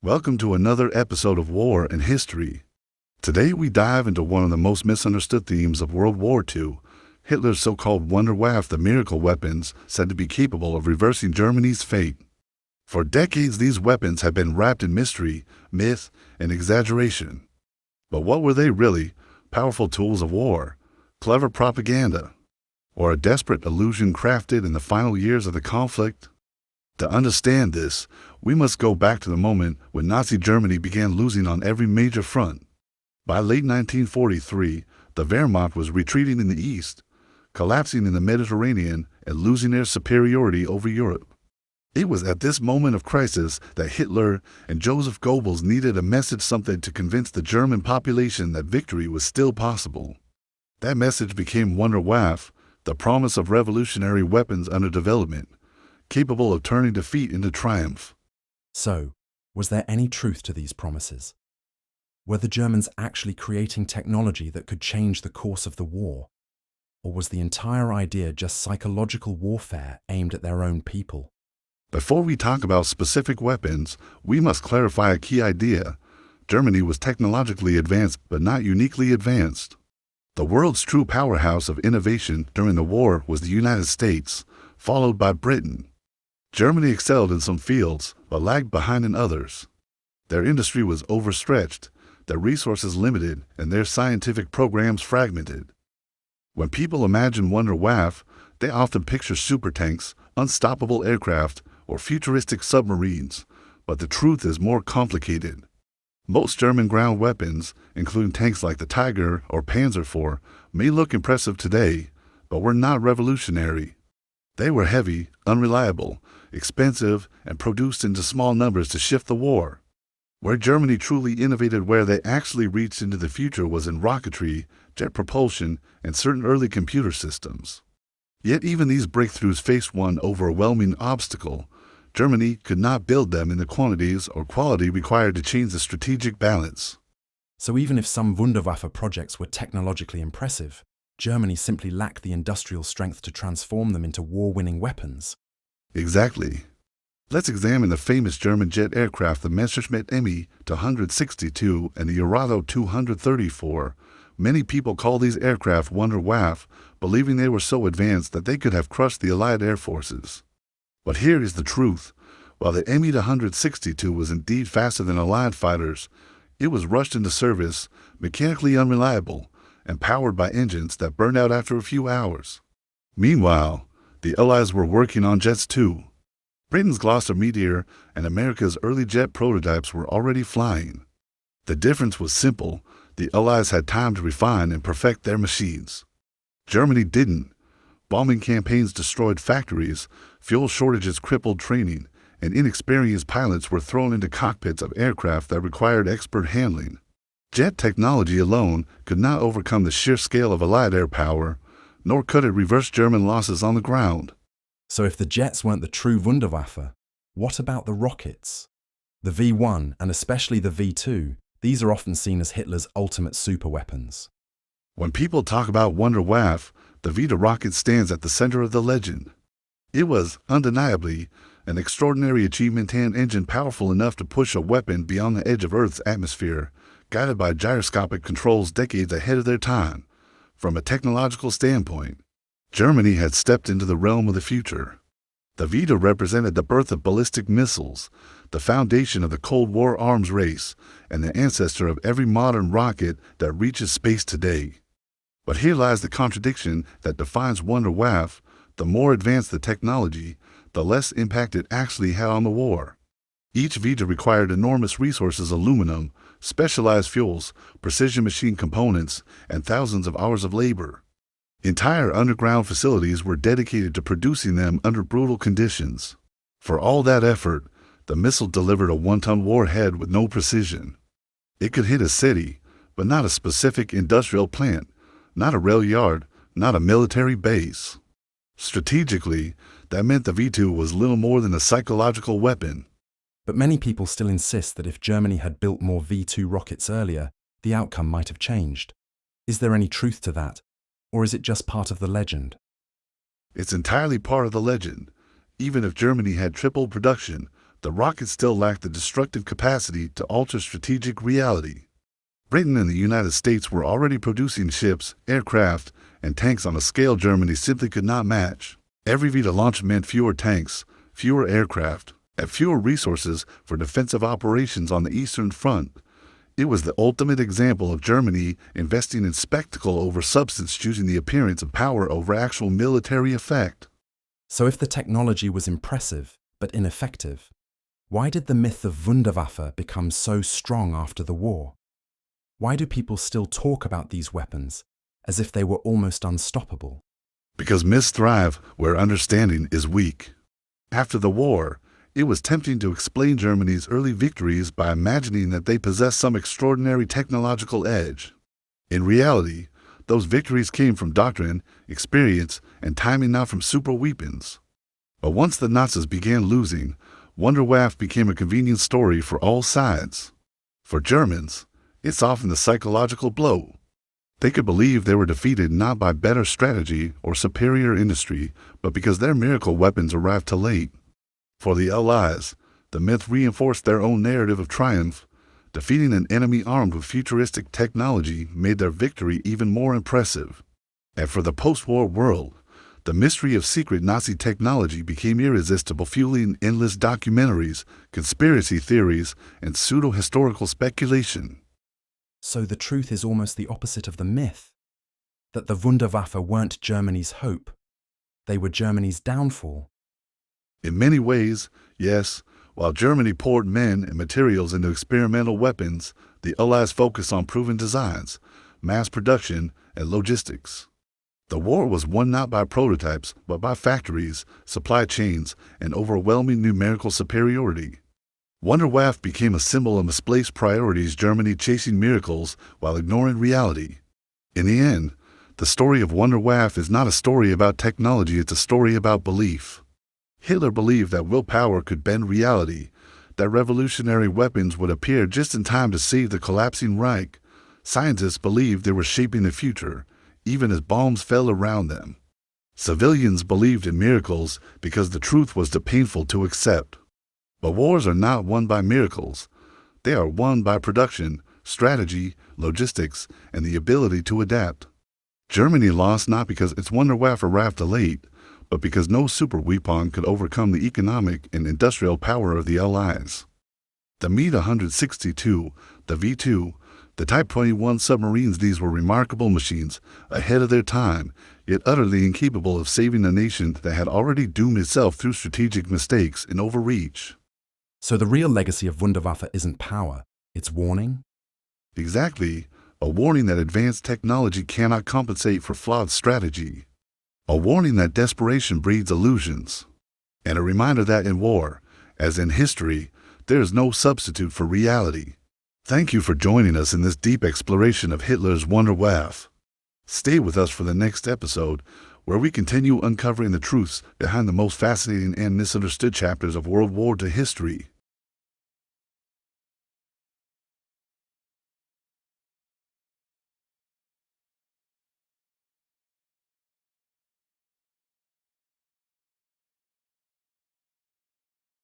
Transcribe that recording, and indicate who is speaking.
Speaker 1: Welcome to another episode of War and History. Today we dive into one of the most misunderstood themes of World War II, Hitler's so-called Wunderwaffe, the miracle weapons said to be capable of reversing Germany's fate. For decades these weapons have been wrapped in mystery, myth, and exaggeration. But what were they really? Powerful tools of war? Clever propaganda? Or a desperate illusion crafted in the final years of the conflict? To understand this, we must go back to the moment when Nazi Germany began losing on every major front. By late 1943, the Wehrmacht was retreating in the east, collapsing in the Mediterranean and losing their superiority over Europe. It was at this moment of crisis that Hitler and Joseph Goebbels needed a message, something to convince the German population that victory was still possible. That message became Wunderwaffe, the promise of revolutionary weapons under development, capable of turning defeat into triumph.
Speaker 2: So, was there any truth to these promises? Were the Germans actually creating technology that could change the course of the war? Or was the entire idea just psychological warfare aimed at their own people?
Speaker 1: Before we talk about specific weapons, we must clarify a key idea. Germany was technologically advanced, but not uniquely advanced. The world's true powerhouse of innovation during the war was the United States, followed by Britain. Germany excelled in some fields, but lagged behind in others. Their industry was overstretched, their resources limited, and their scientific programs fragmented. When people imagine Wunderwaffe, they often picture supertanks, unstoppable aircraft, or futuristic submarines, but the truth is more complicated. Most German ground weapons, including tanks like the Tiger or Panzer IV, may look impressive today, but were not revolutionary. They were heavy, unreliable, expensive, and produced into small numbers to shift the war. Where Germany truly innovated, where they actually reached into the future, was in rocketry, jet propulsion, and certain early computer systems. Yet even these breakthroughs faced one overwhelming obstacle. Germany could not build them in the quantities or quality required to change the strategic balance.
Speaker 2: So even if some Wunderwaffe projects were technologically impressive, Germany simply lacked the industrial strength to transform them into war-winning weapons.
Speaker 1: Exactly. Let's examine the famous German jet aircraft, the Messerschmitt Me-262 and the Eurato 234. Many people call these aircraft Wunderwaffe, believing they were so advanced that they could have crushed the Allied air forces. But here is the truth. While the Me-262 was indeed faster than Allied fighters, it was rushed into service, mechanically unreliable, and powered by engines that burned out after a few hours. Meanwhile, the Allies were working on jets too. Britain's Gloster Meteor and America's early jet prototypes were already flying. The difference was simple. The Allies had time to refine and perfect their machines. Germany didn't. Bombing campaigns destroyed factories, fuel shortages crippled training, and inexperienced pilots were thrown into cockpits of aircraft that required expert handling. Jet technology alone could not overcome the sheer scale of Allied air power, nor could it reverse German losses on the ground.
Speaker 2: So if the jets weren't the true Wunderwaffe, what about the rockets? The V1 and especially the V2, these are often seen as Hitler's ultimate superweapons.
Speaker 1: When people talk about Wunderwaffe, the V2 rocket stands at the center of the legend. It was, undeniably, an extraordinary achievement, an engine powerful enough to push a weapon beyond the edge of Earth's atmosphere, guided by gyroscopic controls decades ahead of their time. From a technological standpoint, Germany had stepped into the realm of the future. The V2 represented the birth of ballistic missiles, the foundation of the Cold War arms race, and the ancestor of every modern rocket that reaches space today. But here lies the contradiction that defines Wunderwaffe. The more advanced the technology, the less impact it actually had on the war. Each V2 required enormous resources: aluminum, specialized fuels, precision machine components, and thousands of hours of labor. Entire underground facilities were dedicated to producing them under brutal conditions. For all that effort, the missile delivered a 1-ton warhead with no precision. It could hit a city, but not a specific industrial plant, not a rail yard, not a military base. Strategically, that meant the V2 was little more than a psychological weapon.
Speaker 2: But many people still insist that if Germany had built more V2 rockets earlier, the outcome might have changed. Is there any truth to that? Or is it just part of the legend?
Speaker 1: It's entirely part of the legend. Even if Germany had tripled production, the rockets still lacked the destructive capacity to alter strategic reality. Britain and the United States were already producing ships, aircraft, and tanks on a scale Germany simply could not match. Every V to launch meant fewer tanks, fewer aircraft, and fewer resources for defensive operations on the Eastern Front. It was the ultimate example of Germany investing in spectacle over substance, choosing the appearance of power over actual military effect.
Speaker 2: So if the technology was impressive but ineffective, why did the myth of Wunderwaffe become so strong after the war? Why do people still talk about these weapons as if they were almost unstoppable?
Speaker 1: Because myths thrive where understanding is weak. After the war, it was tempting to explain Germany's early victories by imagining that they possessed some extraordinary technological edge. In reality, those victories came from doctrine, experience, and timing, not from super weapons. But once the Nazis began losing, Wunderwaffe became a convenient story for all sides. For Germans, it's often the psychological blow. They could believe they were defeated not by better strategy or superior industry, but because their miracle weapons arrived too late. For the Allies, the myth reinforced their own narrative of triumph. Defeating an enemy armed with futuristic technology made their victory even more impressive. And for the post-war world, the mystery of secret Nazi technology became irresistible, fueling endless documentaries, conspiracy theories, and pseudo-historical speculation.
Speaker 2: So the truth is almost the opposite of the myth, that the Wunderwaffe weren't Germany's hope. They were Germany's downfall.
Speaker 1: In many ways, yes, while Germany poured men and materials into experimental weapons, the Allies focused on proven designs, mass production, and logistics. The war was won not by prototypes, but by factories, supply chains, and overwhelming numerical superiority. Wunderwaffe became a symbol of misplaced priorities, Germany chasing miracles while ignoring reality. In the end, the story of Wunderwaffe is not a story about technology, it's a story about belief. Hitler believed that willpower could bend reality, that revolutionary weapons would appear just in time to save the collapsing Reich. Scientists believed they were shaping the future, even as bombs fell around them. Civilians believed in miracles because the truth was too painful to accept. But wars are not won by miracles. They are won by production, strategy, logistics, and the ability to adapt. Germany lost not because its Wunderwaffe arrived too late, but because no super weapon could overcome the economic and industrial power of the Allies. The Me-162, the V-2, the Type 21 submarines, these were remarkable machines, ahead of their time, yet utterly incapable of saving a nation that had already doomed itself through strategic mistakes and overreach.
Speaker 2: So the real legacy of Wunderwaffe isn't power, it's warning?
Speaker 1: Exactly, a warning that advanced technology cannot compensate for flawed strategy. A warning that desperation breeds illusions. And a reminder that in war, as in history, there is no substitute for reality. Thank you for joining us in this deep exploration of Hitler's Wunderwaffe. Stay with us for the next episode, where we continue uncovering the truths behind the most fascinating and misunderstood chapters of World War II history.